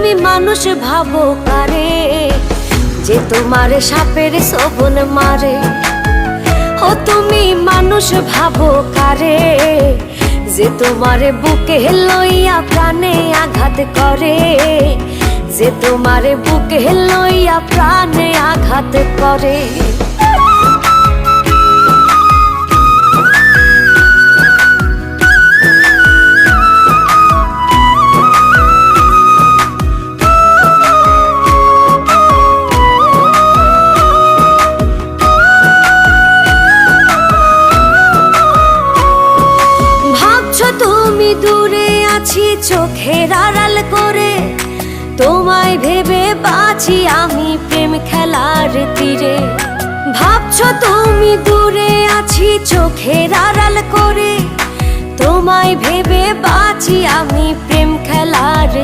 তুমি মানুষ ভাবো কারে, যে তোমার সাপের শোভন মারে। ও তুমি মানুষ ভাবো কারে, যে তোমার বুকে লইয়া প্রাণে আঘাত করে, যে তোমার বুকে লইয়া প্রাণে আঘাত করে। তুমি দূরে আছি চোখের আড়াল করে, তোমায় ভেবে বাঁচি আমি প্রেম খেলার তীরে। ভাবছো তুমি দূরে আছি চোখের আড়াল করে, তোমায় ভেবে বাঁচি আমি প্রেম খেলার